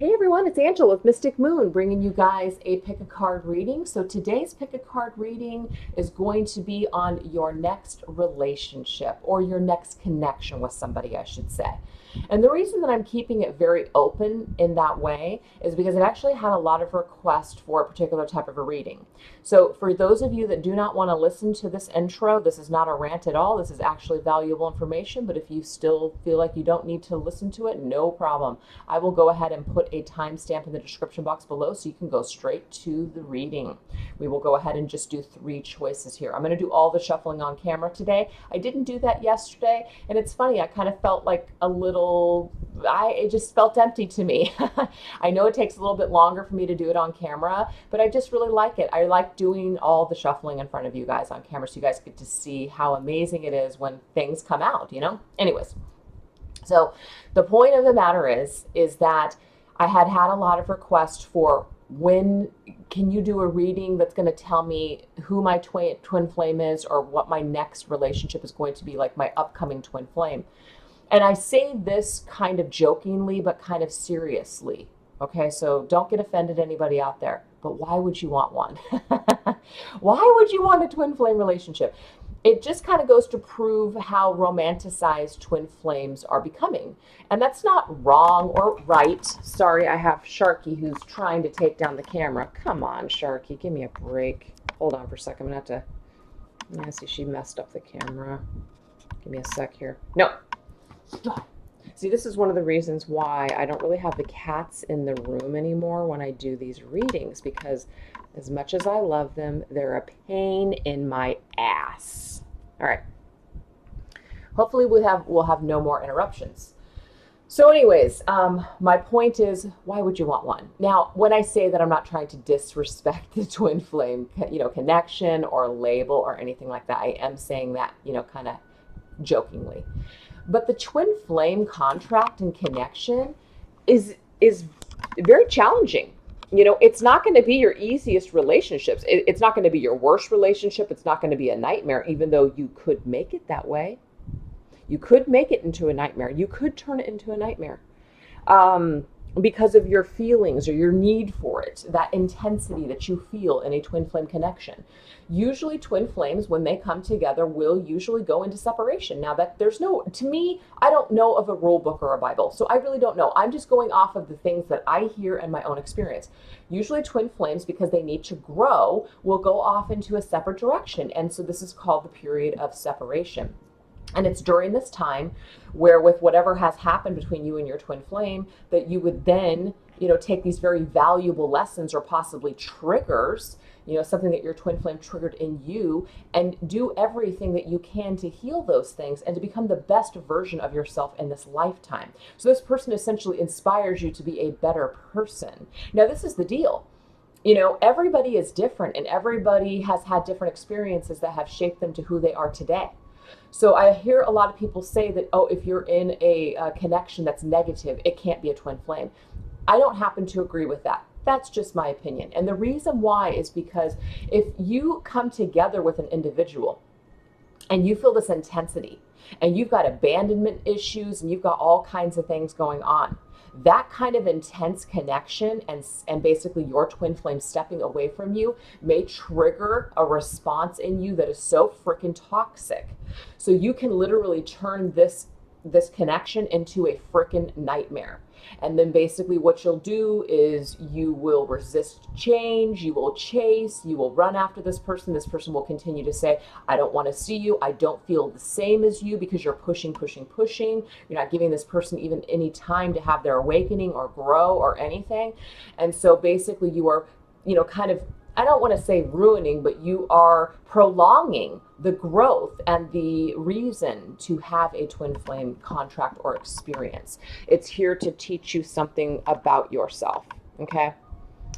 Hey everyone, it's Angela with Mystic Moon bringing you guys a pick a card reading. So today's pick a card reading is going to be on your next relationship or your next connection with somebody, I should say. And the reason that I'm keeping it very open in that way is because I've actually had a lot of requests for a particular type of a reading. So for those of you that do not want to listen to this intro, this is not a rant at all. This is actually valuable information, but if you still feel like you don't need to listen to it, no problem. I will go ahead and put a timestamp in the description box below so you can go straight to the reading. We will go ahead and just do 3 choices here. I'm going to do all the shuffling on camera today. I didn't do that yesterday, and it's funny, I kind of felt like a little, it just felt empty to me. I know it takes a little bit longer for me to do it on camera, but I just really like it. I like doing all the shuffling in front of you guys on camera so you guys get to see how amazing it is when things come out, you know? Anyways, so the point of the matter is that I had a lot of requests for when can you do a reading that's going to tell me who my twin flame is or what my next relationship is going to be, like my upcoming twin flame. And I say this kind of jokingly, but kind of seriously. Okay, so don't get offended, anybody out there. But why would you want one? Why would you want a twin flame relationship? It just kind of goes to prove how romanticized twin flames are becoming. And that's not wrong or right. Sorry, I have Sharky who's trying to take down the camera. Come on, Sharky, give me a break. Hold on for a second. I'm going to have to, yeah, see, she messed up the camera. Give me a sec here. No. See, this is one of the reasons why I don't really have the cats in the room anymore when I do these readings, because as much as I love them, they're a pain in my ass. All right. Hopefully we'll have no more interruptions. So anyways, my point is, why would you want one? Now, when I say that, I'm not trying to disrespect the twin flame, connection or label or anything like that. I am saying that, kind of jokingly. But the twin flame contract and connection is very challenging. It's not going to be your easiest relationships. It's not going to be your worst relationship. It's not going to be a nightmare, even though you could make it that way. You could make it into a nightmare. You could turn it into a nightmare because of your feelings or your need for it, that intensity that you feel in a twin flame connection. Usually twin flames, when they come together, will usually go into separation. Now that to me, I don't know of a rule book or a Bible, so I really don't know. I'm just going off of the things that I hear in my own experience. Usually twin flames, because they need to grow, will go off into a separate direction. And so this is called the period of separation. And it's during this time where, with whatever has happened between you and your twin flame, that you would then, take these very valuable lessons or possibly triggers, something that your twin flame triggered in you, and do everything that you can to heal those things and to become the best version of yourself in this lifetime. So this person essentially inspires you to be a better person. Now, this is the deal. Everybody is different, and everybody has had different experiences that have shaped them to who they are today. So I hear a lot of people say that, oh, if you're in a connection that's negative, it can't be a twin flame. I don't happen to agree with that. That's just my opinion. And the reason why is because if you come together with an individual and you feel this intensity and you've got abandonment issues and you've got all kinds of things going on, that kind of intense connection and basically your twin flame stepping away from you may trigger a response in you that is so freaking toxic. So you can literally turn this connection into a freaking nightmare. And then basically what you'll do is you will resist change, you will chase, you will run after this person. This person will continue to say, I don't want to see you. I don't feel the same as you, because you're pushing. You're not giving this person even any time to have their awakening or grow or anything. And so basically you are, kind of, I don't want to say ruining, but you are prolonging the growth and the reason to have a twin flame contract or experience. It's here to teach you something about yourself, okay?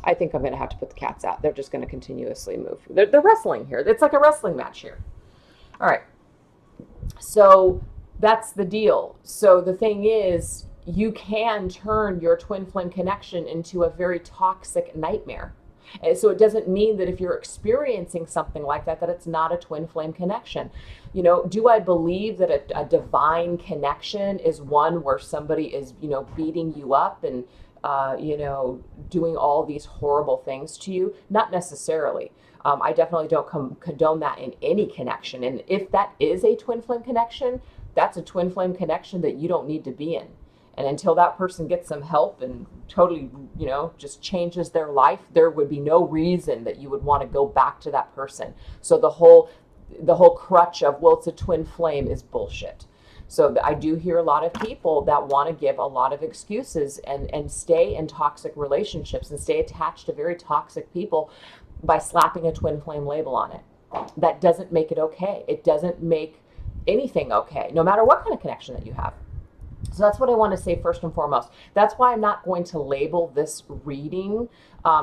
I think I'm going to have to put the cats out. They're just going to continuously move. They're wrestling here. It's like a wrestling match here. All right. So that's the deal. So the thing is, you can turn your twin flame connection into a very toxic nightmare. And so it doesn't mean that if you're experiencing something like that, that it's not a twin flame connection. Do I believe that a divine connection is one where somebody is, beating you up and doing all these horrible things to you. Not necessarily. I definitely don't condone that in any connection. And if that is a twin flame connection, that's a twin flame connection that you don't need to be in. And until that person gets some help and totally, just changes their life, there would be no reason that you would want to go back to that person. So the whole crutch of, well, it's a twin flame is bullshit. So I do hear a lot of people that want to give a lot of excuses and stay in toxic relationships and stay attached to very toxic people by slapping a twin flame label on it. That doesn't make it okay. It doesn't make anything okay, no matter what kind of connection that you have. So that's what I want to say first and foremost. That's why I'm not going to label this reading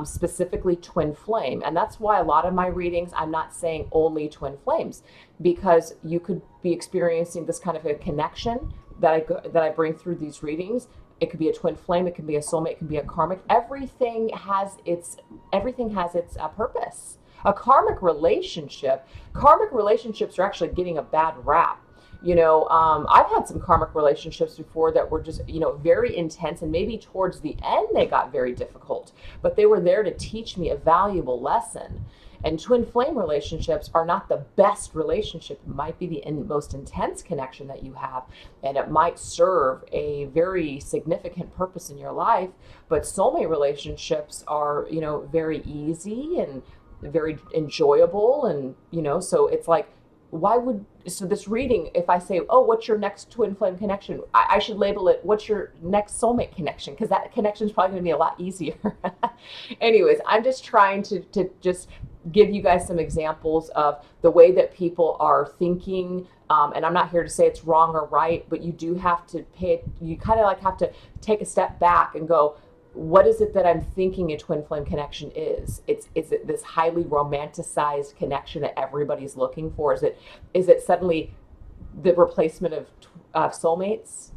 specifically twin flame. And that's why a lot of my readings, I'm not saying only twin flames, because you could be experiencing this kind of a connection that I bring through these readings. It could be a twin flame, it could be a soulmate, it could be a karmic. Everything has its purpose. Karmic relationships are actually getting a bad rap. I've had some karmic relationships before that were just, very intense, and maybe towards the end they got very difficult, but they were there to teach me a valuable lesson. And twin flame relationships are not the best relationship. It might be the most intense connection that you have, and it might serve a very significant purpose in your life. But soulmate relationships are, very easy and very enjoyable. And, so it's like, so this reading, if I say, oh, what's your next twin flame connection? I should label it, what's your next soulmate connection? Because that connection is probably going to be a lot easier. Anyways, I'm just trying to just give you guys some examples of the way that people are thinking. And I'm not here to say it's wrong or right, but you do have to you kind of like have to take a step back and go, what is it that I'm thinking a twin flame connection is? Is it this highly romanticized connection that everybody's looking for? Is it suddenly the replacement of soulmates?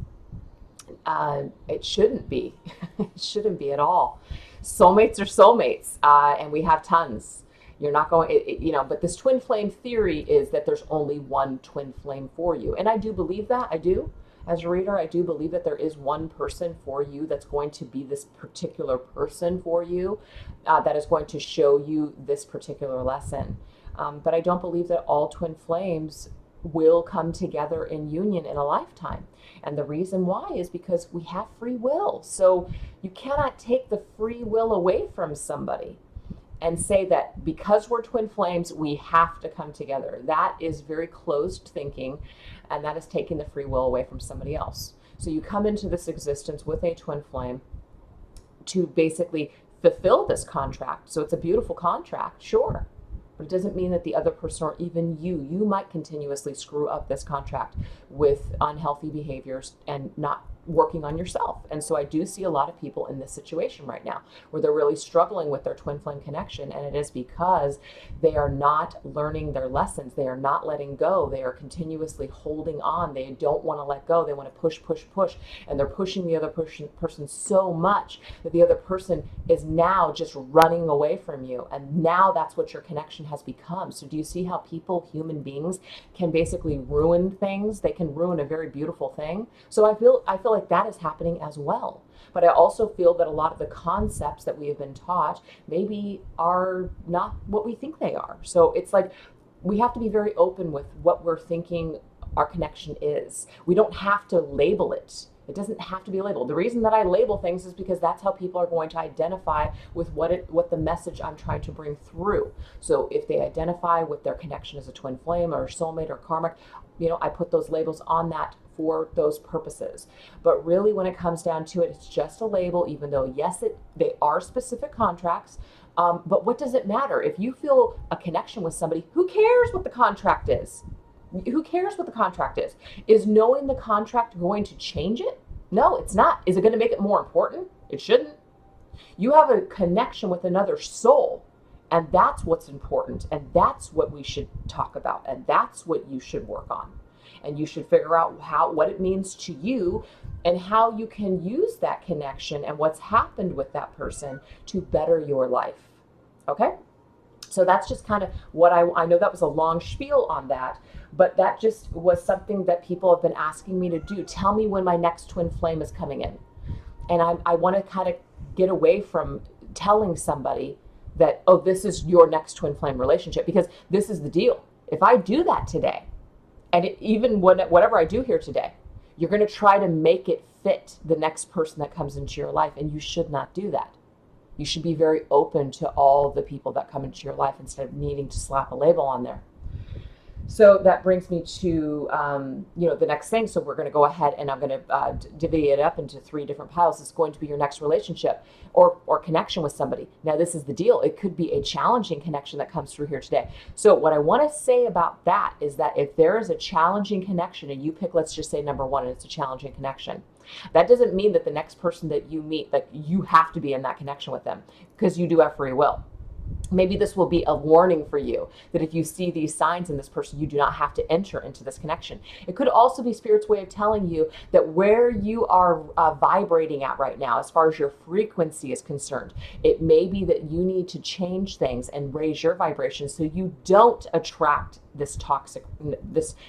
It shouldn't be. It shouldn't be at all. Soulmates are soulmates, and we have tons. You're not going, but this twin flame theory is that there's only one twin flame for you. And I do believe that. I do. As a reader, I do believe that there is one person for you that's going to be this particular person for you, that is going to show you this particular lesson. But I don't believe that all twin flames will come together in union in a lifetime. And the reason why is because we have free will. So you cannot take the free will away from somebody and say that because we're twin flames, we have to come together. That is very closed thinking, and that is taking the free will away from somebody else. So you come into this existence with a twin flame to basically fulfill this contract. So it's a beautiful contract, sure, but it doesn't mean that the other person or even you might continuously screw up this contract with unhealthy behaviors and not working on yourself. And so I do see a lot of people in this situation right now where they're really struggling with their twin flame connection, and it is because they are not learning their lessons. They are not letting go. They are continuously holding on. They don't want to let go. They want to push, and they're pushing the other person so much that the other person is now just running away from you. And now that's what your connection has become. So do you see how people, human beings, can basically ruin things? They can ruin a very beautiful thing. So I feel like that is happening as well. But I also feel that a lot of the concepts that we have been taught maybe are not what we think they are. So it's like we have to be very open with what we're thinking our connection is. We don't have to label it. It doesn't have to be labeled. The reason that I label things is because that's how people are going to identify with what the message I'm trying to bring through. So if they identify with their connection as a twin flame or soulmate or karmic, I put those labels on that for those purposes. But really, when it comes down to it, it's just a label, even though, yes, they are specific contracts. But what does it matter? If you feel a connection with somebody, who cares what the contract is? Who cares what the contract is? Is knowing the contract going to change it? No, it's not. Is it going to make it more important? It shouldn't. You have a connection with another soul, and that's what's important, and that's what we should talk about, and that's what you should work on. And you should figure out what it means to you and how you can use that connection and what's happened with that person to better your life. Okay? So that's just kind of what I know that was a long spiel on that, but that just was something that people have been asking me to do. Tell me when my next twin flame is coming in. And I want to kind of get away from telling somebody that, oh, this is your next twin flame relationship, because this is the deal. If I do that today, and even whatever I do here today, you're going to try to make it fit the next person that comes into your life, and you should not do that. You should be very open to all the people that come into your life instead of needing to slap a label on there. So that brings me to, the next thing. So we're going to go ahead and I'm going to divvy it up into 3 different piles. It's going to be your next relationship or connection with somebody. Now, this is the deal. It could be a challenging connection that comes through here today. So what I want to say about that is that if there is a challenging connection and you pick, let's just say number 1, and it's a challenging connection, that doesn't mean that the next person that you meet, that you have to be in that connection with them, because you do have free will. Maybe this will be a warning for you that if you see these signs in this person, you do not have to enter into this connection. It could also be Spirit's way of telling you that where you are vibrating at right now, as far as your frequency is concerned, it may be that you need to change things and raise your vibration so you don't attract this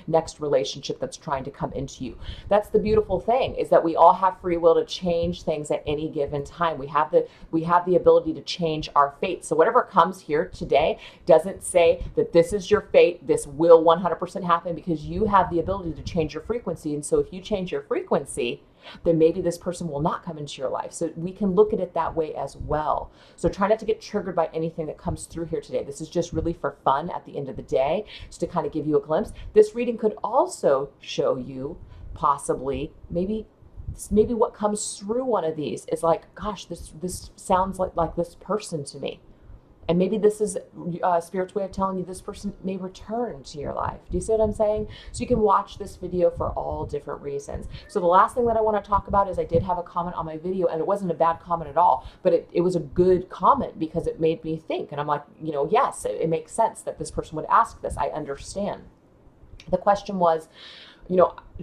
next relationship that's trying to come into you. That's the beautiful thing, is that we all have free will to change things at any given time. We have the ability to change our fate. So whatever comes here today doesn't say that this is your fate, this will 100% happen, because you have the ability to change your frequency. And so if you change your frequency, then maybe this person will not come into your life. So we can look at it that way as well. So try not to get triggered by anything that comes through here today. This is just really for fun at the end of the day, just to kind of give you a glimpse. This reading could also show you possibly maybe what comes through one of these is like, gosh, this sounds like this person to me. And maybe this is Spirit's way of telling you this person may return to your life. Do you see what I'm saying? So you can watch this video for all different reasons. So the last thing that I want to talk about is I did have a comment on my video, and it wasn't a bad comment at all, but it was a good comment because it made me think. And I'm like, yes, it makes sense that this person would ask this. I understand. The question was,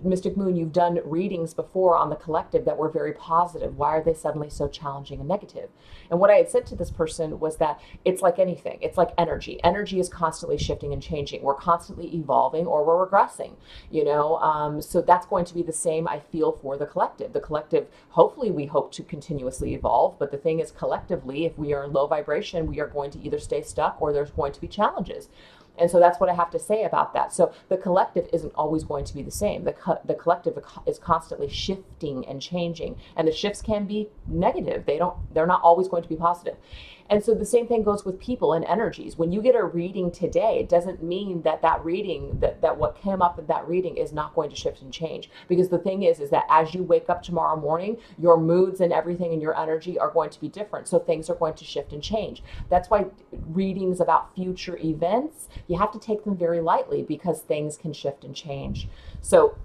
Mystic Moon, you've done readings before on the collective that were very positive. Why are they suddenly so challenging and negative? And what I had said to this person was that it's like anything. It's like energy. Energy is constantly shifting and changing. We're constantly evolving or we're regressing, so that's going to be the same, I feel, for the collective. The collective, hopefully we hope to continuously evolve. But the thing is, collectively, if we are in low vibration, we are going to either stay stuck or there's going to be challenges. And so that's what I have to say about that. So the collective isn't always going to be the same. The collective is constantly shifting and changing, and the shifts can be negative. They're not always going to be positive. And so the same thing goes with people and energies. When you get a reading today, it doesn't mean that reading, that what came up in that reading is not going to shift and change. Because the thing is that as you wake up tomorrow morning, your moods and everything and your energy are going to be different. So things are going to shift and change. That's why readings about future events, you have to take them very lightly because things can shift and change. So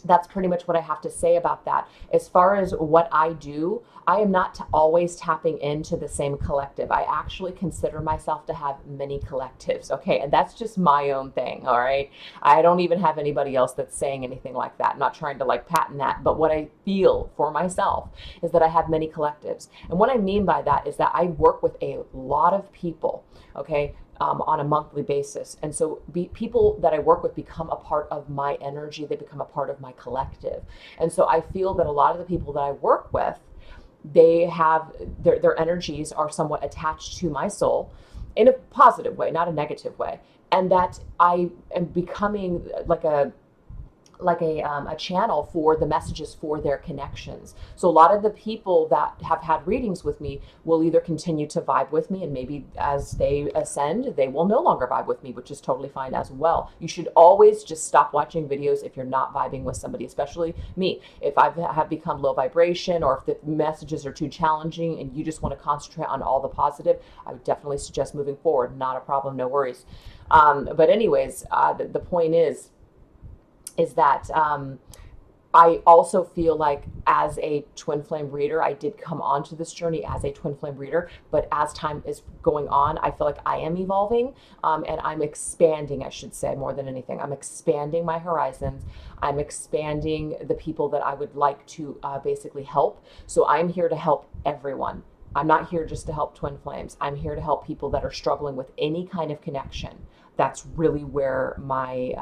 that's pretty much what I have to say about that. As far as what I do, I am not always tapping into the same collective. I actually consider myself to have many collectives, okay? And that's just my own thing, all right? I don't even have anybody else that's saying anything like that. I'm not trying to patent that, but what I feel for myself is that I have many collectives. And what I mean by that is that I work with a lot of people, okay? On a monthly basis. And so people that I work with become a part of my energy. They become a part of my collective. And so I feel that a lot of the people that I work with, they have their energies are somewhat attached to my soul in a positive way, not a negative way. And that I am becoming like a channel for the messages for their connections. So a lot of the people that have had readings with me will either continue to vibe with me, and maybe as they ascend, they will no longer vibe with me, which is totally fine as well. You should always just stop watching videos if you're not vibing with somebody, especially me. If I have become low vibration, or if the messages are too challenging and you just want to concentrate on all the positive, I would definitely suggest moving forward. Not a problem, no worries. But anyways, the point is that I also feel like as a twin flame reader, I did come onto this journey as a twin flame reader, but as time is going on, I feel like I am evolving, and I'm expanding, I should say, more than anything. I'm expanding my horizons. I'm expanding the people that I would like to basically help. So I'm here to help everyone. I'm not here just to help twin flames. I'm here to help people that are struggling with any kind of connection. That's really where my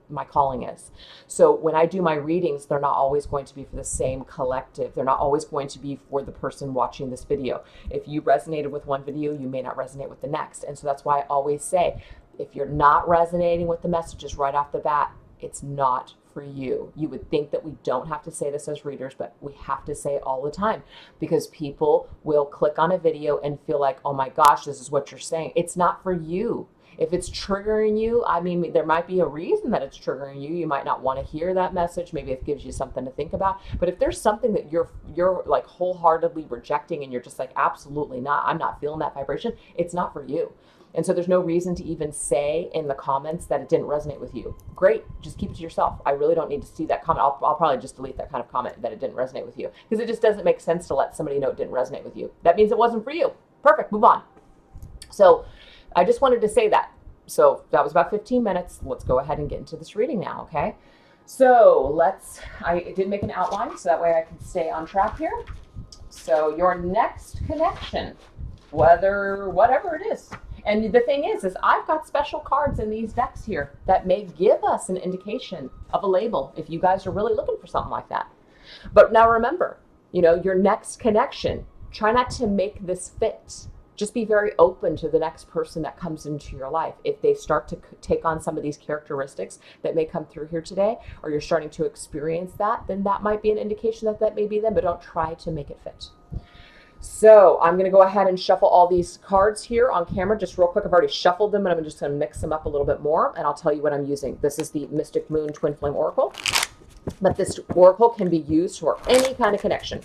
my calling is. So when I do my readings, they're not always going to be for the same collective. They're not always going to be for the person watching this video. If you resonated with one video, you may not resonate with the next. And so that's why I always say, if you're not resonating with the messages right off the bat, it's not for you. You would think that we don't have to say this as readers, but we have to say it all the time, because people will click on a video and feel like, oh my gosh, this is what you're saying. It's not for you. If it's triggering you, I mean, there might be a reason that it's triggering you. You might not want to hear that message. Maybe it gives you something to think about. But if there's something that you're like wholeheartedly rejecting and you're just like, absolutely not, I'm not feeling that vibration, it's not for you. And so there's no reason to even say in the comments that it didn't resonate with you. Great, just keep it to yourself. I really don't need to see that comment. I'll probably just delete that kind of comment that it didn't resonate with you, because it just doesn't make sense to let somebody know it didn't resonate with you. That means it wasn't for you. Perfect, move on. So I just wanted to say that. So that was about 15 minutes. Let's go ahead and get into this reading now, okay? So I did make an outline so that way I can stay on track here. So your next connection, whatever it is. And the thing is I've got special cards in these decks here that may give us an indication of a label if you guys are really looking for something like that. But now remember, your next connection, try not to make this fit. Just be very open to the next person that comes into your life. If they start to take on some of these characteristics that may come through here today, or you're starting to experience that, then that might be an indication that that may be them, but don't try to make it fit. So I'm going to go ahead and shuffle all these cards here on camera just real quick. I've already shuffled them, and I'm just going to mix them up a little bit more, and I'll tell you what I'm using. This is the Mystic Moon Twin Flame Oracle, but this oracle can be used for any kind of connection.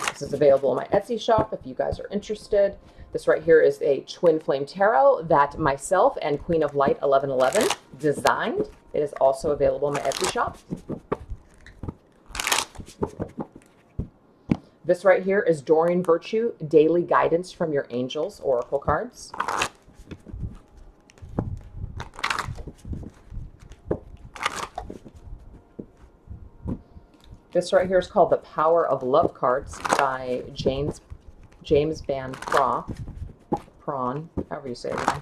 This is available in my Etsy shop if you guys are interested. This right here is a Twin Flame Tarot that myself and Queen of Light 1111 designed. It is also available in my Etsy shop. This right here is Doreen Virtue Daily Guidance from Your Angels Oracle cards. This right here is called The Power of Love cards by James Van Prawn, however you say it.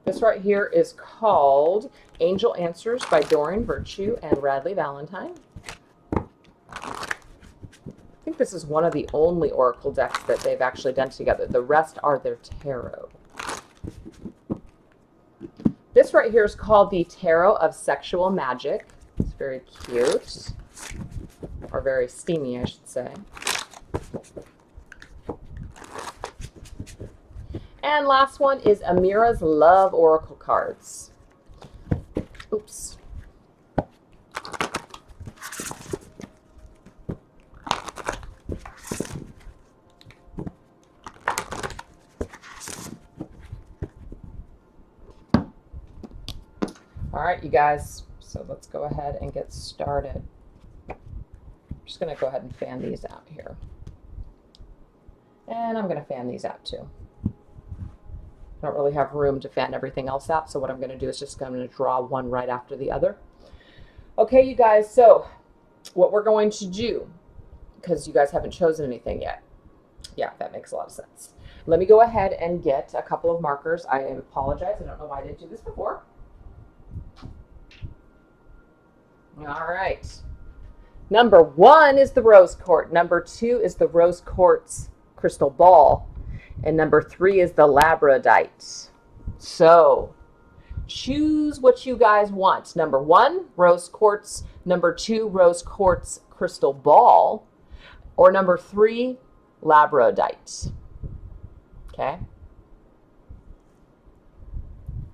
This right here is called Angel Answers by Doreen Virtue and Radley Valentine. I think this is one of the only oracle decks that they've actually done together. The rest are their tarot. This right here is called the Tarot of Sexual Magic. It's very cute, or very steamy, I should say. And last one is Amira's Love Oracle cards. Oops. All right, you guys, so let's go ahead and get started. I'm just going to go ahead and fan these out here. And I'm going to fan these out too. I don't really have room to fan everything else out, so what I'm going to do is just I'm going to draw one right after the other. Okay, you guys, so what we're going to do, because you guys haven't chosen anything yet. Yeah, that makes a lot of sense. Let me go ahead and get a couple of markers. I apologize. I don't know why I didn't do this before. All right. Number 1 is the Rose Quartz. Number 2 is the Rose Quartz Crystal Ball. And number 3 is the Labradorite. So choose what you guys want. Number 1, Rose Quartz. Number 2, Rose Quartz Crystal Ball. Or number 3, Labradorite. Okay.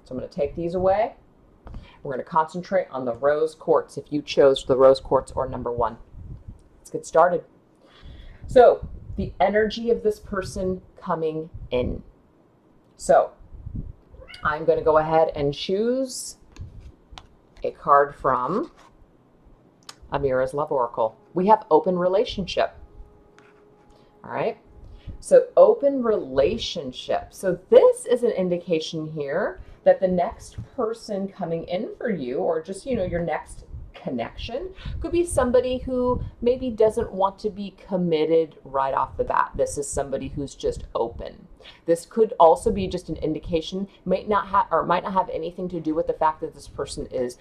So I'm going to take these away. We're going to concentrate on the Rose Quartz if you chose the Rose Quartz or number 1. Let's get started. So the energy of this person coming in. So I'm going to go ahead and choose a card from Amira's Love Oracle. We have open relationship. All right. So open relationship. So this is an indication here that the next person coming in for you, or just, your next connection. Could be somebody who maybe doesn't want to be committed right off the bat. This is somebody who's just open. This could also be just an indication, might not have anything to do with the fact that this person is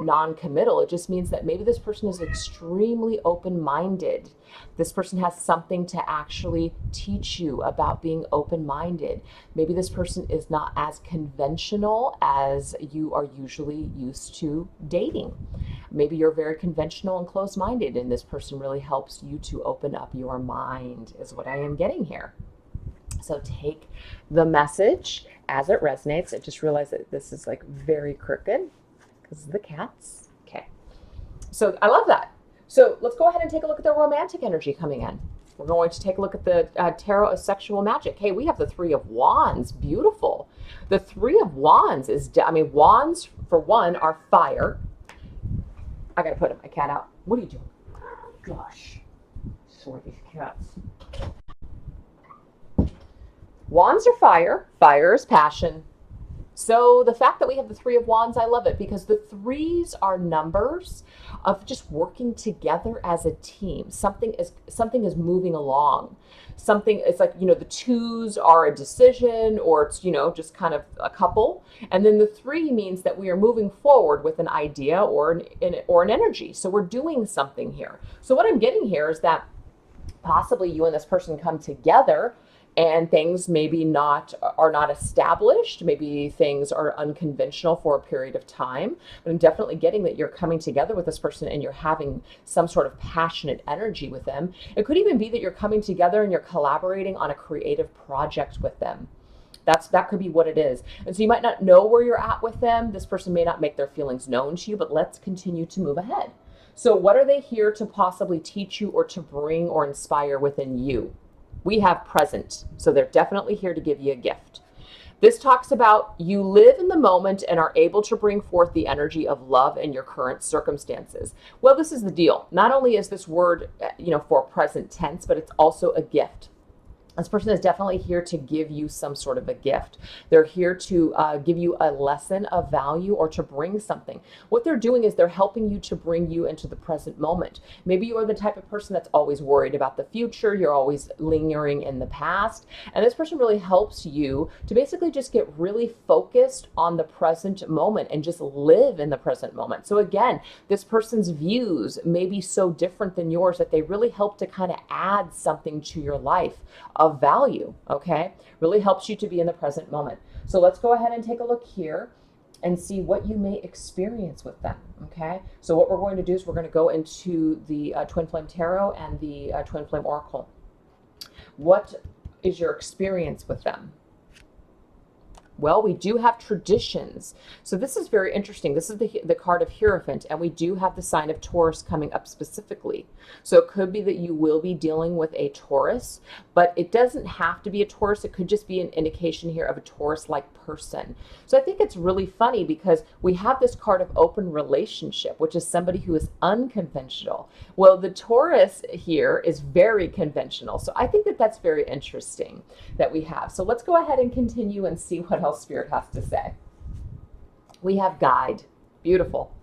non-committal. It just means that maybe this person is extremely open-minded. This person has something to actually teach you about being open-minded. Maybe this person is not as conventional as you are usually used to dating. Maybe you're very conventional and closed-minded, and this person really helps you to open up your mind, is what I am getting here. So take the message as it resonates. I just realized that this is like very crooked because of the cats. Okay. So I love that. So let's go ahead and take a look at the romantic energy coming in. We're going to take a look at the Tarot of Sexual Magic. Hey, we have the Three of Wands. Beautiful. The Three of Wands is, wands for one are fire. I got to put my cat out. What are you doing? Gosh. Sorry, these cats. Wands are fire. Fire is passion. So the fact that we have the Three of Wands, I love it because the threes are numbers of just working together as a team. Something is moving along. Something, it's like, the twos are a decision, or it's, just kind of a couple. And then the three means that we are moving forward with an idea or an energy. So we're doing something here. So what I'm getting here is that possibly you and this person come together and things maybe are not established. Maybe things are unconventional for a period of time. But I'm definitely getting that you're coming together with this person and you're having some sort of passionate energy with them. It could even be that you're coming together and you're collaborating on a creative project with them. That could be what it is. And so you might not know where you're at with them. This person may not make their feelings known to you, but let's continue to move ahead. So what are they here to possibly teach you or to bring or inspire within you? We have present, so they're definitely here to give you a gift. This talks about you live in the moment and are able to bring forth the energy of love in your current circumstances. Well, this is the deal. Not only is this word, for present tense, but it's also a gift. This person is definitely here to give you some sort of a gift. They're here to give you a lesson of value or to bring something. What they're doing is they're helping you to bring you into the present moment. Maybe you are the type of person that's always worried about the future. You're always lingering in the past. And this person really helps you to basically just get really focused on the present moment and just live in the present moment. So again, this person's views may be so different than yours that they really help to kind of add something to your life of value, okay? Really helps you to be in the present moment. So let's go ahead and take a look here and see what you may experience with them, okay? So what we're going to do is we're going to go into the Twin Flame Tarot and the Twin Flame Oracle. What is your experience with them? Well, we do have traditions. So this is very interesting. This is the card of Hierophant, and we do have the sign of Taurus coming up specifically. So it could be that you will be dealing with a Taurus, but it doesn't have to be a Taurus. It could just be an indication here of a Taurus-like person. So I think it's really funny because we have this card of open relationship, which is somebody who is unconventional. Well, the Taurus here is very conventional. So I think that that's very interesting that we have. So let's go ahead and continue and see what else Spirit has to say. We have guide. Beautiful.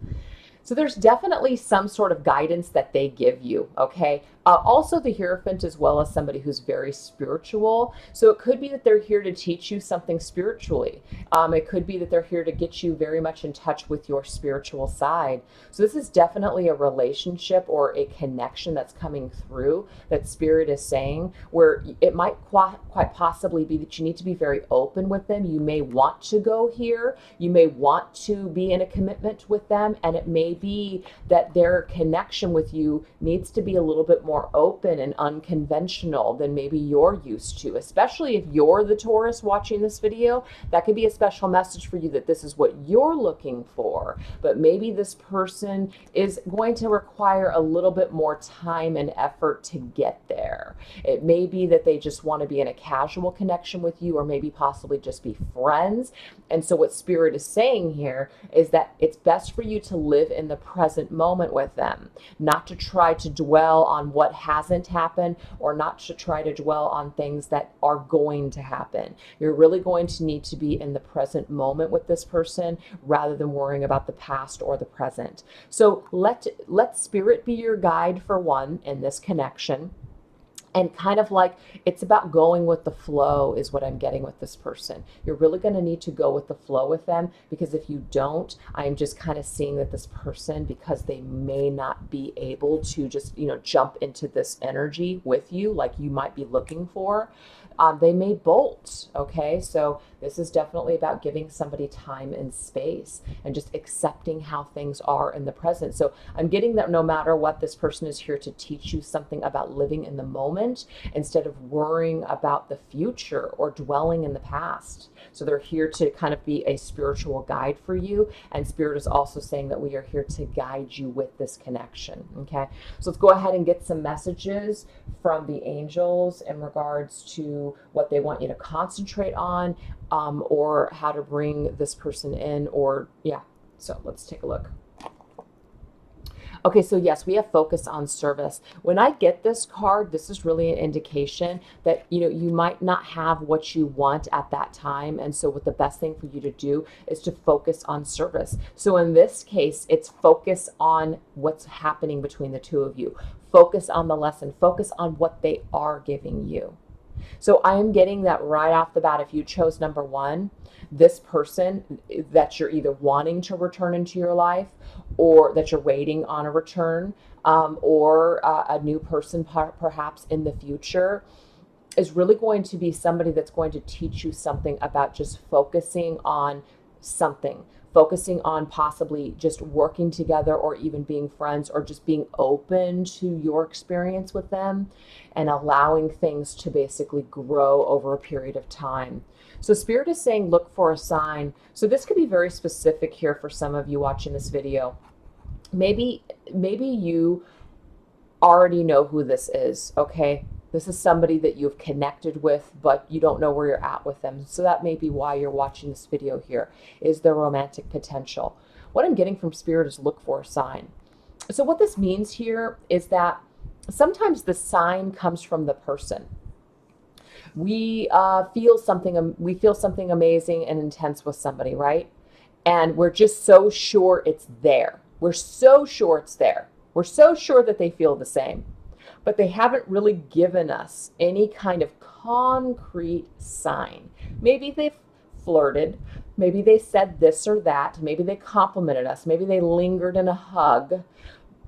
So there's definitely some sort of guidance that they give you, okay? Also the Hierophant, as well as somebody who's very spiritual. So it could be that they're here to teach you something spiritually. It could be that they're here to get you very much in touch with your spiritual side. So this is definitely a relationship or a connection that's coming through that Spirit is saying, where it might quite possibly be that you need to be very open with them. You may want to go here. You may want to be in a commitment with them. And it may be that their connection with you needs to be a little bit more open and unconventional than maybe you're used to, especially if you're the Taurus watching this video. That could be a special message for you that this is what you're looking for, but maybe this person is going to require a little bit more time and effort to get there. It may be that they just want to be in a casual connection with you, or maybe possibly just be friends. And so what Spirit is saying here is that it's best for you to live in the present moment with them, not to try to dwell on what hasn't happened, or not to try to dwell on things that are going to happen. You're really going to need to be in the present moment with this person rather than worrying about the past or the present. So let spirit be your guide for one in this connection. And kind of like, it's about going with the flow is what I'm getting with this person. You're really going to need to go with the flow with them, because if you don't, I'm just kind of seeing that this person, because they may not be able to just, jump into this energy with you like you might be looking for, they may bolt. Okay, so this is definitely about giving somebody time and space and just accepting how things are in the present. So I'm getting that no matter what, this person is here to teach you something about living in the moment instead of worrying about the future or dwelling in the past. So they're here to kind of be a spiritual guide for you. And Spirit is also saying that we are here to guide you with this connection. Okay, so let's go ahead and get some messages from the angels in regards to what they want you to concentrate on, or how to bring this person in, or so let's take a look. Okay, so yes, we have focus on service. When I get this card, this is really an indication that, you might not have what you want at that time. And so what the best thing for you to do is to focus on service. So in this case, it's focus on what's happening between the two of you. Focus on the lesson. Focus on what they are giving you. So I am getting that right off the bat. If you chose number one, this person that you're either wanting to return into your life, or that you're waiting on a return, or a new person perhaps in the future, is really going to be somebody that's going to teach you something about just focusing on something. Focusing on possibly just working together, or even being friends, or just being open to your experience with them and allowing things to basically grow over a period of time. So Spirit is saying, look for a sign. So this could be very specific here for some of you watching this video. Maybe you already know who this is, okay? This is somebody that you've connected with, but you don't know where you're at with them. So that may be why you're watching this video here, is their romantic potential. What I'm getting from Spirit is look for a sign. So what this means here is that sometimes the sign comes from the person. We feel something amazing and intense with somebody, right? And we're just so sure it's there. We're so sure it's there. We're so sure that they feel the same. But they haven't really given us any kind of concrete sign. Maybe they've flirted. Maybe they said this or that. Maybe they complimented us. Maybe they lingered in a hug.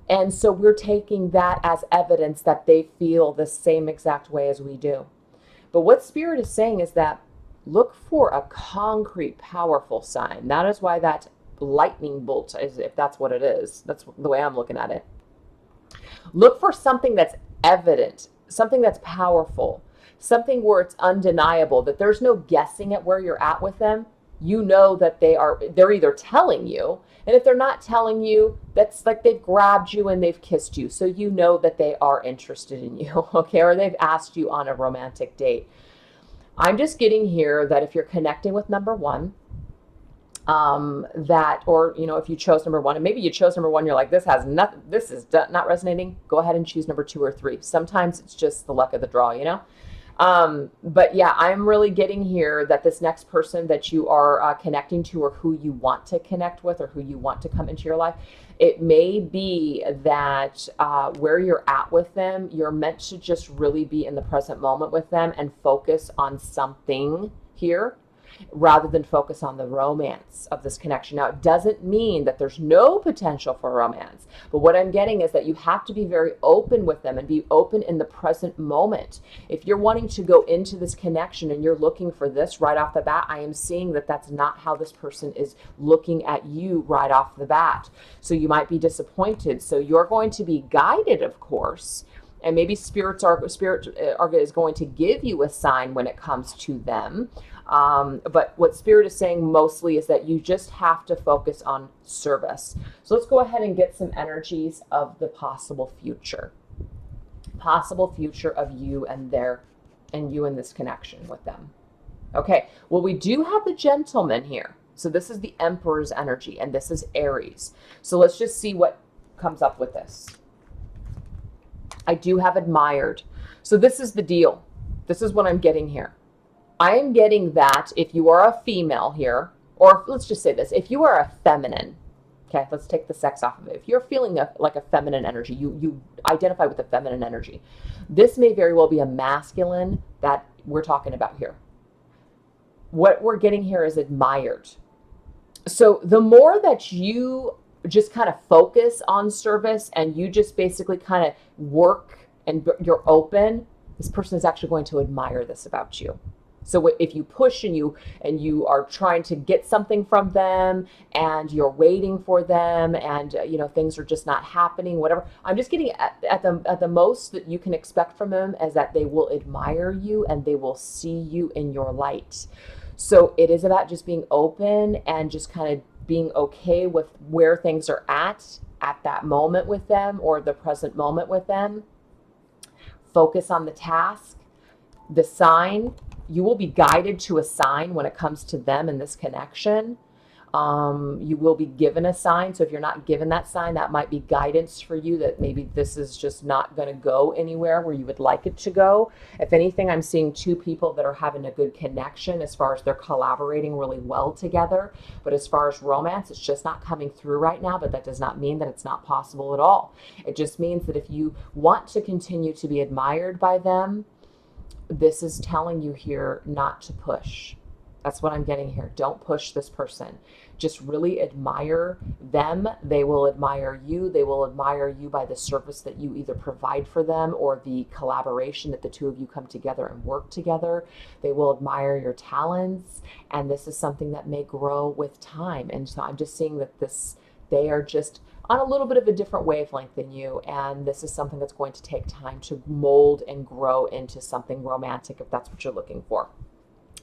And so we're taking that as evidence that they feel the same exact way as we do. But what Spirit is saying is that look for a concrete, powerful sign. That is why that lightning bolt is, if that's what it is. That's the way I'm looking at it. Look for something that's evident, something that's powerful, something where it's undeniable, that there's no guessing at where you're at with them. You know that they're either telling you, and if they're not telling you, that's like they've grabbed you and they've kissed you. So you know that they are interested in you, okay? Or they've asked you on a romantic date. I'm just getting here that if you're connecting with number one, if you chose number one, and maybe you chose number one, you're like, this is not resonating, go ahead and choose number 2 or 3. Sometimes it's just the luck of the draw, but yeah, I'm really getting here that this next person that you are connecting to, or who you want to connect with, or who you want to come into your life, it may be that where you're at with them, you're meant to just really be in the present moment with them and focus on something here, rather than focus on the romance of this connection. Now, it doesn't mean that there's no potential for romance, but what I'm getting is that you have to be very open with them and be open in the present moment. If you're wanting to go into this connection and you're looking for this right off the bat, I am seeing that that's not how this person is looking at you right off the bat. So you might be disappointed. So you're going to be guided, of course, and maybe Spirit is going to give you a sign when it comes to them. But what Spirit is saying mostly is that you just have to focus on service. So let's go ahead and get some energies of the possible future of you and you in this connection with them. Okay, well, we do have the Gentleman here. So this is the Emperor's energy, and this is Aries. So let's just see what comes up with this. I do have admired. So this is the deal. This is what I'm getting here. I am getting that if you are a female here, or let's just say this, if you are a feminine, okay, let's take the sex off of it. If you're feeling like a feminine energy, you identify with the feminine energy, this may very well be a masculine that we're talking about here. What we're getting here is admired. So the more that you just kind of focus on service and you just basically kind of work and you're open, this person is actually going to admire this about you. So if you push and you are trying to get something from them and you're waiting for them and things are just not happening, whatever, I'm just getting at the most that you can expect from them is that they will admire you and they will see you in your light. So it is about just being open and just kind of being okay with where things are at that moment with them or the present moment with them. Focus on the task, the sign. You will be guided to a sign when it comes to them in this connection. You will be given a sign. So if you're not given that sign, that might be guidance for you that maybe this is just not going to go anywhere where you would like it to go. If anything, I'm seeing two people that are having a good connection as far as they're collaborating really well together. But as far as romance, it's just not coming through right now. But that does not mean that it's not possible at all. It just means that if you want to continue to be admired by them, this is telling you here not to push. That's what I'm getting here. Don't push this person. Just really admire them. They will admire you. They will admire you by the service that you either provide for them or the collaboration that the two of you come together and work together. They will admire your talents. And this is something that may grow with time. And so I'm just seeing that they are just on a little bit of a different wavelength than you. And this is something that's going to take time to mold and grow into something romantic if that's what you're looking for.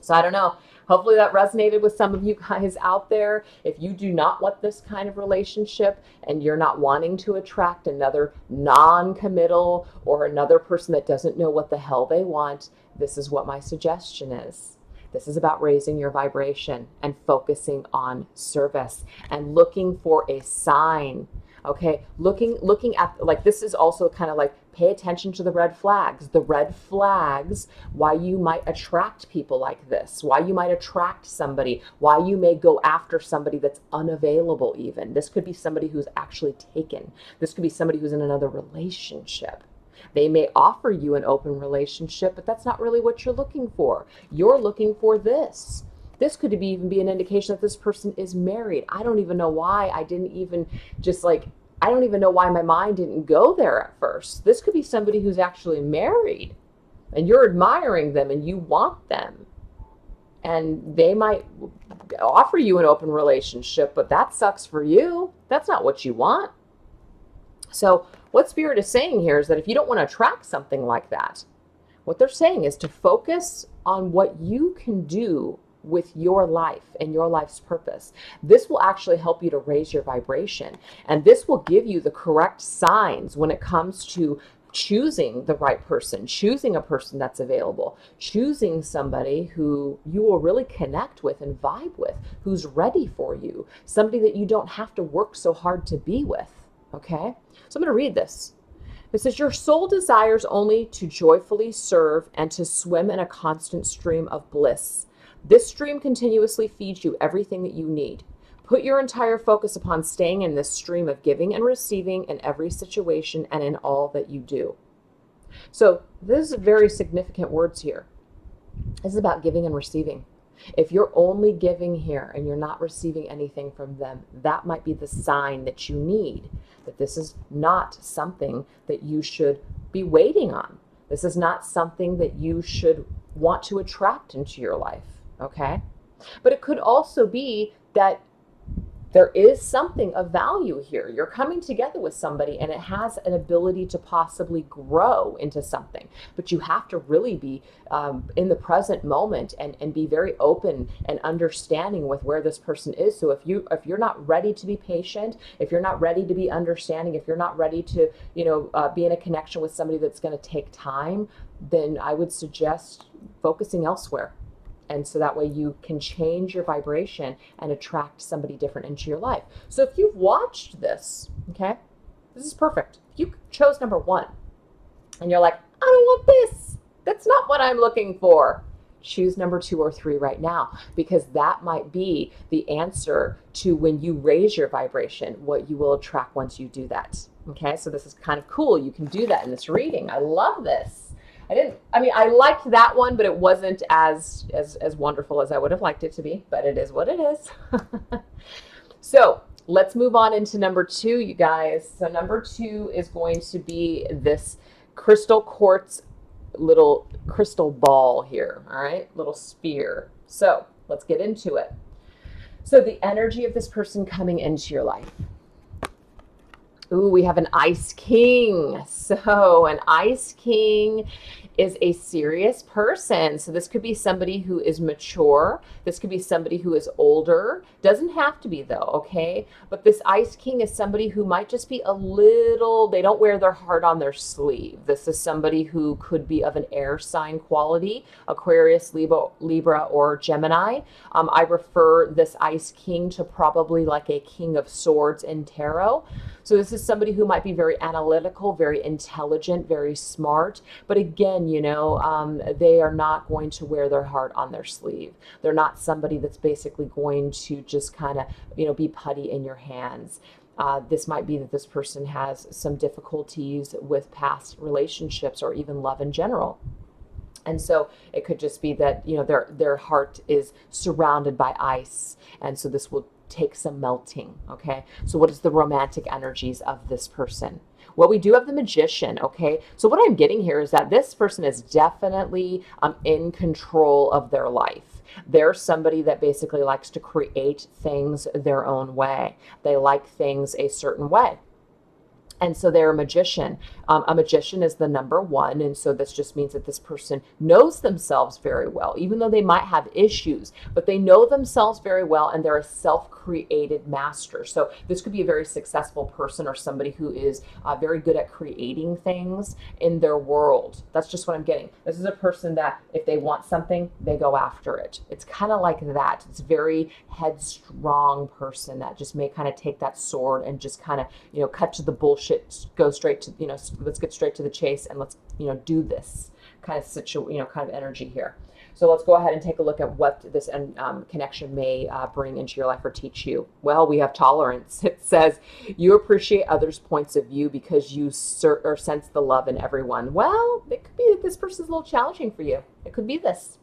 So I don't know. Hopefully that resonated with some of you guys out there. If you do not want this kind of relationship and you're not wanting to attract another non-committal or another person that doesn't know what the hell they want, this is what my suggestion is. This is about raising your vibration and focusing on service and looking for a sign. Okay, looking at, like, this is also kind of like, pay attention to the red flags. The red flags, why you might attract people like this, why you might attract somebody, why you may go after somebody that's unavailable even. This could be somebody who's actually taken. This could be somebody who's in another relationship. They may offer you an open relationship, but that's not really what you're looking for. You're looking for this. This could even be an indication that this person is married. I don't even know why I didn't even I don't even know why my mind didn't go there at first. This could be somebody who's actually married and you're admiring them and you want them. And they might offer you an open relationship, but that sucks for you. That's not what you want. So what Spirit is saying here is that if you don't want to attract something like that, what they're saying is to focus on what you can do with your life and your life's purpose. This will actually help you to raise your vibration. And this will give you the correct signs when it comes to choosing the right person, choosing a person that's available, choosing somebody who you will really connect with and vibe with, who's ready for you, somebody that you don't have to work so hard to be with. Okay? So I'm going to read this. It says, your soul desires only to joyfully serve and to swim in a constant stream of bliss. This stream continuously feeds you everything that you need. Put your entire focus upon staying in this stream of giving and receiving in every situation and in all that you do. So this is very significant words here. This is about giving and receiving. If you're only giving here and you're not receiving anything from them, that might be the sign that you need, that this is not something that you should be waiting on. This is not something that you should want to attract into your life. Okay? But it could also be that there is something of value here. You're coming together with somebody and it has an ability to possibly grow into something. But you have to really be in the present moment and be very open and understanding with where this person is. So if you're not ready to be patient, if you're not ready to be understanding, if you're not ready to be in a connection with somebody that's going to take time, then I would suggest focusing elsewhere And so that way you can change your vibration and attract somebody different into your life. So if you've watched this, okay, this is perfect. If you chose number 1 and you're like, I don't want this, that's not what I'm looking for, choose number 2 or 3 right now, because that might be the answer to when you raise your vibration, what you will attract once you do that. Okay, so this is kind of cool. You can do that in this reading. I love this. I liked that one, but it wasn't as wonderful as I would have liked it to be, but it is what it is. So let's move on into number 2, you guys. So number 2 is going to be this crystal quartz little crystal ball here. All right, little sphere. So let's get into it. So the energy of this person coming into your life. Ooh, we have an Ice King. So an Ice King is a serious person. So this could be somebody who is mature. This could be somebody who is older. Doesn't have to be though, okay? But this Ice King is somebody who might just be a little, they don't wear their heart on their sleeve. This is somebody who could be of an air sign quality, Aquarius, Libra, or Gemini. I refer this Ice King to probably like a King of Swords in tarot. So this is somebody who might be very analytical, very intelligent, very smart. But again, they are not going to wear their heart on their sleeve. They're not somebody that's basically going to just kind of, be putty in your hands. This might be that this person has some difficulties with past relationships or even love in general. And so it could just be that, their heart is surrounded by ice. And so this will take some melting, okay? So what is the romantic energies of this person? Well, we do have the Magician, okay? So what I'm getting here is that this person is definitely in control of their life. They're somebody that basically likes to create things their own way. They like things a certain way. And so they're a magician. A magician is the number 1. And so this just means that this person knows themselves very well, even though they might have issues, but they know themselves very well and they're a self-created master. So this could be a very successful person or somebody who is very good at creating things in their world. That's just what I'm getting. This is a person that if they want something, they go after it. It's kind of like that. It's a very headstrong person that just may kind of take that sword and just kind of, cut to the bullshit, go straight to, let's get straight to the chase and let's, do this kind of energy here. So let's go ahead and take a look at what this connection may bring into your life or teach you. Well, we have tolerance. It says you appreciate others' points of view because you sense the love in everyone. Well, it could be that this person's a little challenging for you. It could be this.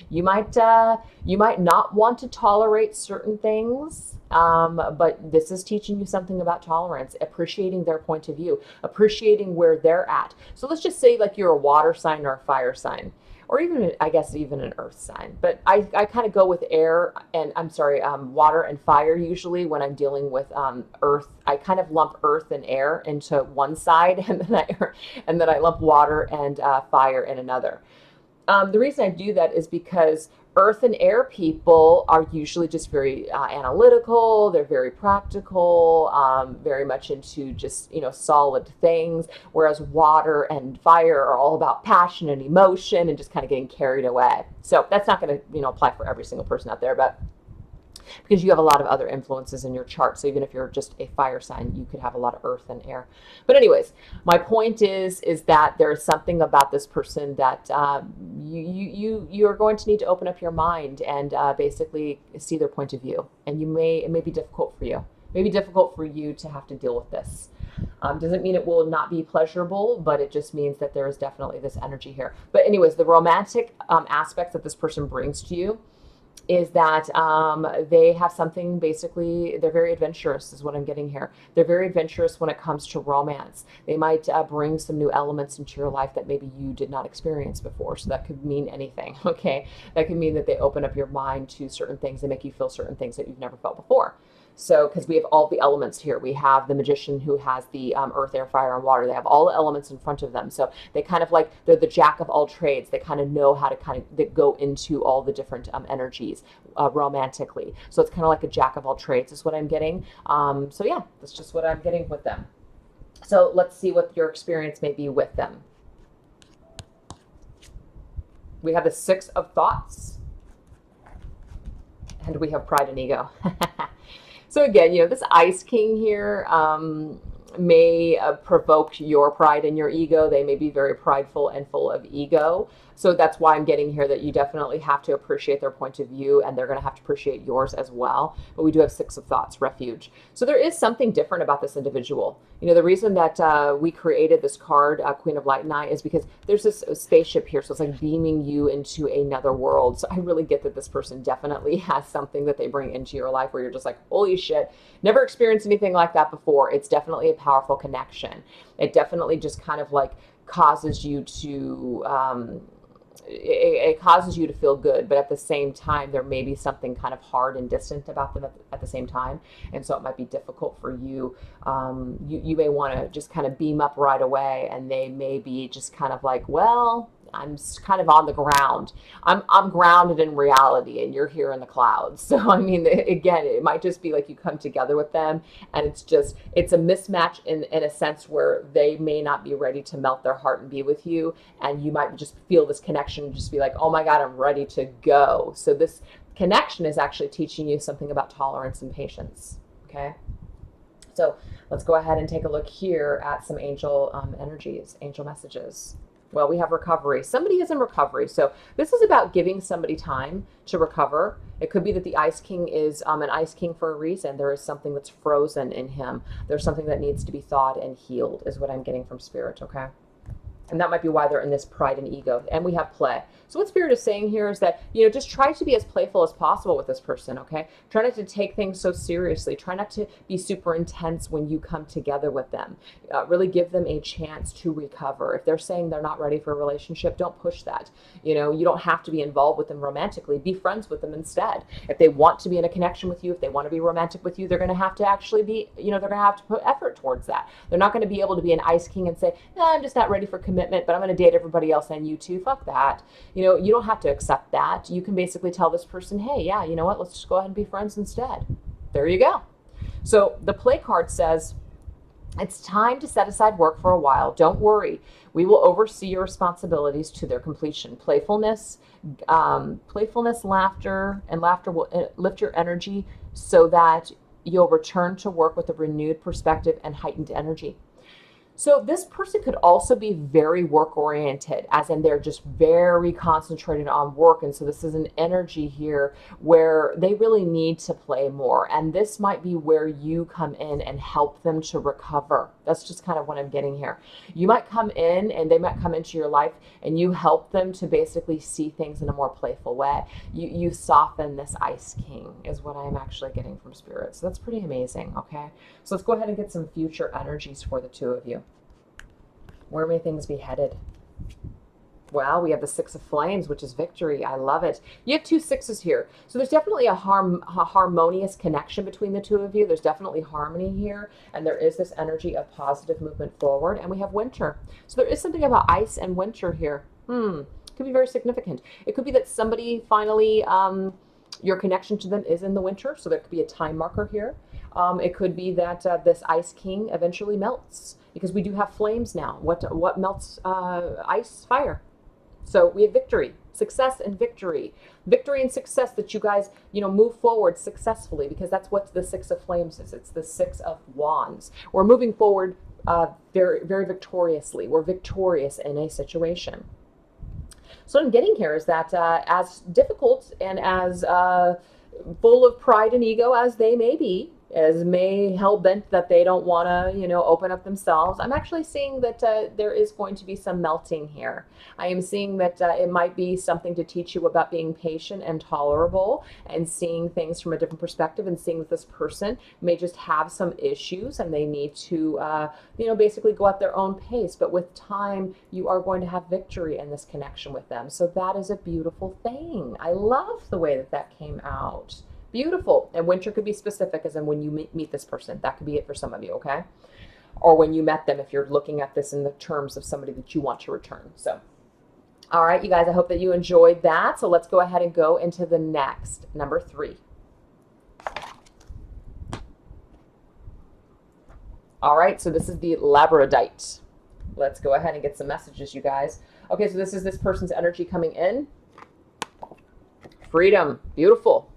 You might not want to tolerate certain things, but this is teaching you something about tolerance, appreciating their point of view, appreciating where they're at. So let's just say like you're a water sign or a fire sign, or even, I guess, even an earth sign. But I kind of go with water and fire usually when I'm dealing with earth. I kind of lump earth and air into one side, and then I lump water and fire in another. The reason I do that is because earth and air people are usually just very analytical. They're very practical, very much into just, solid things. Whereas water and fire are all about passion and emotion and just kind of getting carried away. So that's not going to, apply for every single person out there, but because you have a lot of other influences in your chart. So even if you're just a fire sign, you could have a lot of earth and air. But anyways, my point is that there is something about this person that you are going to need to open up your mind and basically see their point of view. And it may be difficult for you. It may be difficult for you to have to deal with this. Doesn't mean it will not be pleasurable, but it just means that there is definitely this energy here. But anyways, the romantic aspects that this person brings to you is that they have something, basically, they're very adventurous is what I'm getting here. They're very adventurous when it comes to romance. They might bring some new elements into your life that maybe you did not experience before. So that could mean anything, okay? That could mean that they open up your mind to certain things. They make you feel certain things that you've never felt before. So, because we have all the elements here. We have the magician who has the earth, air, fire, and water. They have all the elements in front of them. So they kind of they're the jack of all trades. They kind of know how to they go into all the different energies romantically. So it's kind of like a jack of all trades is what I'm getting. So yeah, that's just what I'm getting with them. So let's see what your experience may be with them. We have the Six of Thoughts, and we have Pride and Ego. So again, this Ice King here may provoke your pride and your ego. They may be very prideful and full of ego. So that's why I'm getting here that you definitely have to appreciate their point of view, and they're going to have to appreciate yours as well. But we do have Six of Thoughts, Refuge. So there is something different about this individual. The reason that we created this card, Queen of Light and I, is because there's this spaceship here. So it's like beaming you into another world. So I really get that this person definitely has something that they bring into your life where you're just like, holy shit, never experienced anything like that before. It's definitely a powerful connection. It definitely just kind of like causes you to it causes you to feel good, but at the same time there may be something kind of hard and distant about them at the same time, and so it might be difficult for you. You may want to just kind of beam up right away, and they may be just kind of like, well, I'm kind of on the ground. I'm grounded in reality, and you're here in the clouds. So I mean, again, it might just be like you come together with them, and it's a mismatch in a sense where they may not be ready to melt their heart and be with you, and you might just feel this connection and just be like, oh my God, I'm ready to go. So this connection is actually teaching you something about tolerance and patience. Okay. So let's go ahead and take a look here at some angel energies, angel messages. Well, we have recovery. Somebody is in recovery. So this is about giving somebody time to recover. It could be that the Ice King is an Ice King for a reason. There is something that's frozen in him. There's something that needs to be thawed and healed is what I'm getting from Spirit, okay? And that might be why they're in this pride and ego. And we have play. So what Spirit is saying here is that, just try to be as playful as possible with this person, okay? Try not to take things so seriously. Try not to be super intense when you come together with them. Really give them a chance to recover. If they're saying they're not ready for a relationship, don't push that. You don't have to be involved with them romantically. Be friends with them instead. If they want to be in a connection with you, if they want to be romantic with you, they're going to have to actually be, they're going to have to put effort towards that. They're not going to be able to be an Ice King and say, no, I'm just not ready for commitment, but I'm going to date everybody else and you too. Fuck that. You don't have to accept that. You can basically tell this person, hey, yeah, you know what? Let's just go ahead and be friends instead. There you go. So the play card says, it's time to set aside work for a while. Don't worry. We will oversee your responsibilities to their completion. Playfulness, laughter, and laughter will lift your energy so that you'll return to work with a renewed perspective and heightened energy. So this person could also be very work oriented, as in they're just very concentrated on work. And so this is an energy here where they really need to play more. And this might be where you come in and help them to recover. That's just kind of what I'm getting here. You might come in and they might come into your life and you help them to basically see things in a more playful way. You soften this Ice King is what I'm actually getting from Spirit. So that's pretty amazing. Okay. So let's go ahead and get some future energies for the two of you. Where may things be headed? Well, we have the Six of Flames, which is victory. I love it. You have two sixes here. So there's definitely a harmonious connection between the two of you. There's definitely harmony here. And there is this energy of positive movement forward. And we have winter. So there is something about ice and winter here. Could be very significant. It could be that somebody finally, your connection to them is in the winter. So there could be a time marker here. It could be that this Ice King eventually melts, because we do have flames now. What melts ice? Fire. So we have victory, success and victory. Victory and success, that you guys, move forward successfully, because that's what the Six of Flames is. It's the Six of Wands. We're moving forward very, very victoriously. We're victorious in a situation. So what I'm getting here is that as difficult and as full of pride and ego as they may be, as may hell-bent that they don't want to, open up themselves, I'm actually seeing that there is going to be some melting here. I am seeing that it might be something to teach you about being patient and tolerable and seeing things from a different perspective, and seeing that this person may just have some issues and they need to, basically go at their own pace. But with time, you are going to have victory in this connection with them. So that is a beautiful thing. I love the way that came out. Beautiful. And winter could be specific, as in when you meet this person. That could be it for some of you, okay? Or when you met them, if you're looking at this in the terms of somebody that you want to return. So, all right, you guys, I hope that you enjoyed that. So let's go ahead and go into the next, number 3. All right, so this is the Labradorite. Let's go ahead and get some messages, you guys. Okay, so this is this person's energy coming in. Freedom. Beautiful.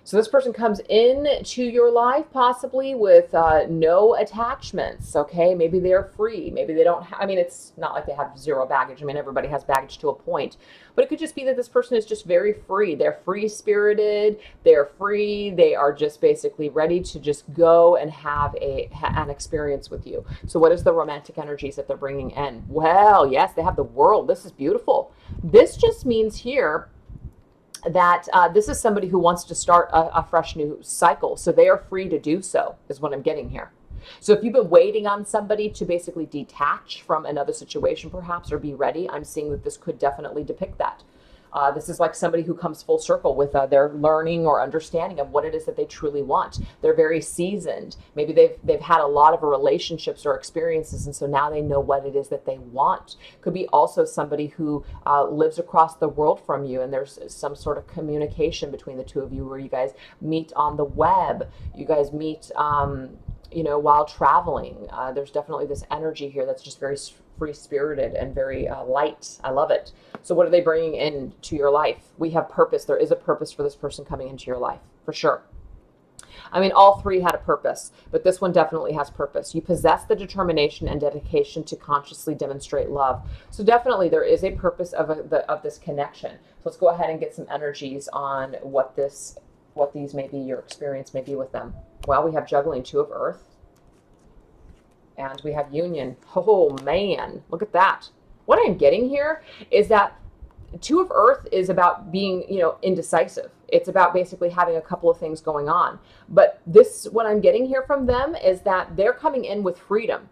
So this person comes into your life possibly with no attachments, okay? Maybe they're free. Maybe they don't I mean, it's not like they have zero baggage. I mean, everybody has baggage to a point. But it could just be that this person is just very free. They're free-spirited. They're free. They are just basically ready to just go and have an experience with you. So what is the romantic energies that they're bringing in? Well, yes, they have the World. This is beautiful. This just means here that this is somebody who wants to start a fresh new cycle. So they are free to do so, is what I'm getting here. So if you've been waiting on somebody to basically detach from another situation perhaps, or be ready, I'm seeing that this could definitely depict that. This is like somebody who comes full circle with their learning or understanding of what it is that they truly want. They're very seasoned. Maybe they've had a lot of relationships or experiences, and so now they know what it is that they want. Could be also somebody who lives across the world from you, and there's some sort of communication between the two of you where you guys meet on the web. You guys meet while traveling. There's definitely this energy here that's just very free-spirited and very light. I love it. So what are they bringing into your life? We have purpose. There is a purpose for this person coming into your life, for sure. I mean, all three had a purpose, but this one definitely has purpose. You possess the determination and dedication to consciously demonstrate love. So definitely there is a purpose of this connection. So let's go ahead and get some energies on what these may be, your experience may be with them. Well, we have juggling, Two of Earth. And we have union. Oh, man. Look at that. What I'm getting here is that Two of Earth is about being, indecisive. It's about basically having a couple of things going on. But what I'm getting here from them is that they're coming in with freedom.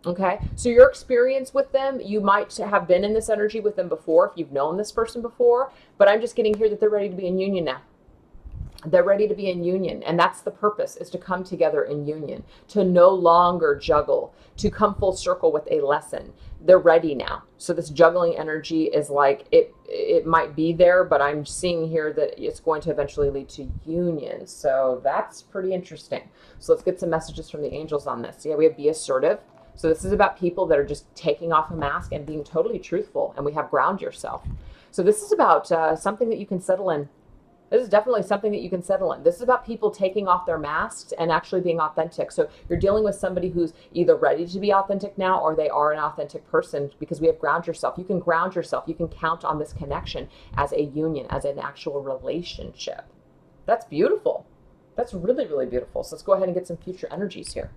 Okay, so your experience with them, you might have been in this energy with them before if you've known this person before. But I'm just getting here that they're ready to be in union now. They're ready to be in union, and that's the purpose, is to come together in union, to no longer juggle, to come full circle with a lesson. They're ready now. So this juggling energy is like, it might be there, but I'm seeing here that it's going to eventually lead to union. So that's pretty interesting. So let's get some messages from the angels on this. Yeah, we have be assertive. So this is about people that are just taking off a mask and being totally truthful, and we have ground yourself. So this is about something that you can settle in. This is definitely something that you can settle in. This is about people taking off their masks and actually being authentic. So you're dealing with somebody who's either ready to be authentic now, or they are an authentic person, because we have ground yourself. You can ground yourself. You can count on this connection as a union, as an actual relationship. That's beautiful. That's really, really beautiful. So let's go ahead and get some future energies here.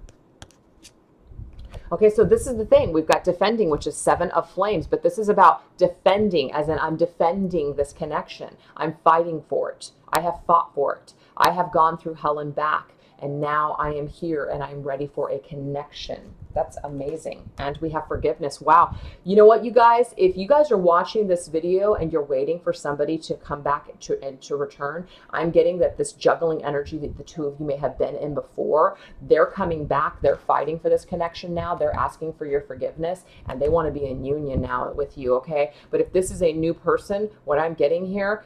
Okay, so this is the thing. We've got defending, which is Seven of Flames, but this is about defending, as in I'm defending this connection. I'm fighting for it. I have fought for it. I have gone through hell and back, and now I am here and I'm ready for a connection. That's amazing. And we have forgiveness. Wow. You know what, you guys? If you guys are watching this video and you're waiting for somebody to come back and to return, I'm getting that this juggling energy that the two of you may have been in before, they're coming back. They're fighting for this connection now. They're asking for your forgiveness, and they want to be in union now with you, okay? But if this is a new person, what I'm getting here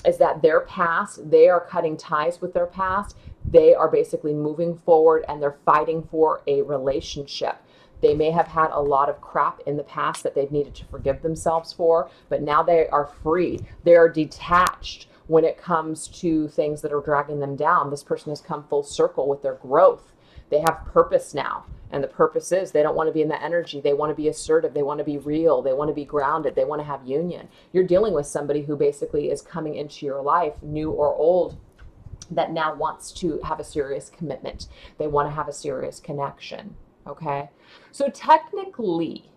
is that their past, they are cutting ties with their past. They are basically moving forward, and they're fighting for a relationship. They may have had a lot of crap in the past that they've needed to forgive themselves for, but now they are free. They are detached when it comes to things that are dragging them down. This person has come full circle with their growth. They have purpose now. And the purpose is they don't want to be in that energy. They want to be assertive. They want to be real. They want to be grounded. They want to have union. You're dealing with somebody who basically is coming into your life, new or old, that now wants to have a serious commitment. They want to have a serious connection. Okay? So technically,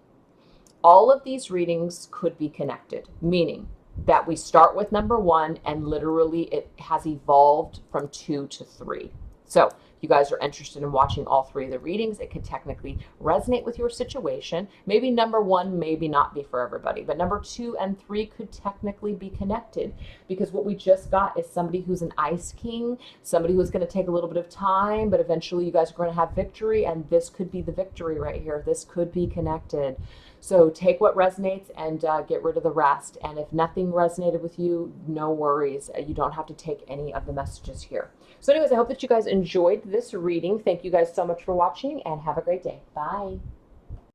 all of these readings could be connected, meaning that we start with number 1 and literally it has evolved from 2 to 3. So you guys are interested in watching all 3 of the readings, it could technically resonate with your situation. Maybe number 1 maybe not be for everybody, but number 2 and 3 could technically be connected, because what we just got is somebody who's an ice king, somebody who's going to take a little bit of time, but eventually you guys are going to have victory, and this could be the victory right here. This could be connected. So take what resonates and get rid of the rest. And if nothing resonated with you, no worries. You don't have to take any of the messages here. So anyways, I hope that you guys enjoyed this reading. Thank you guys so much for watching, and have a great day. Bye.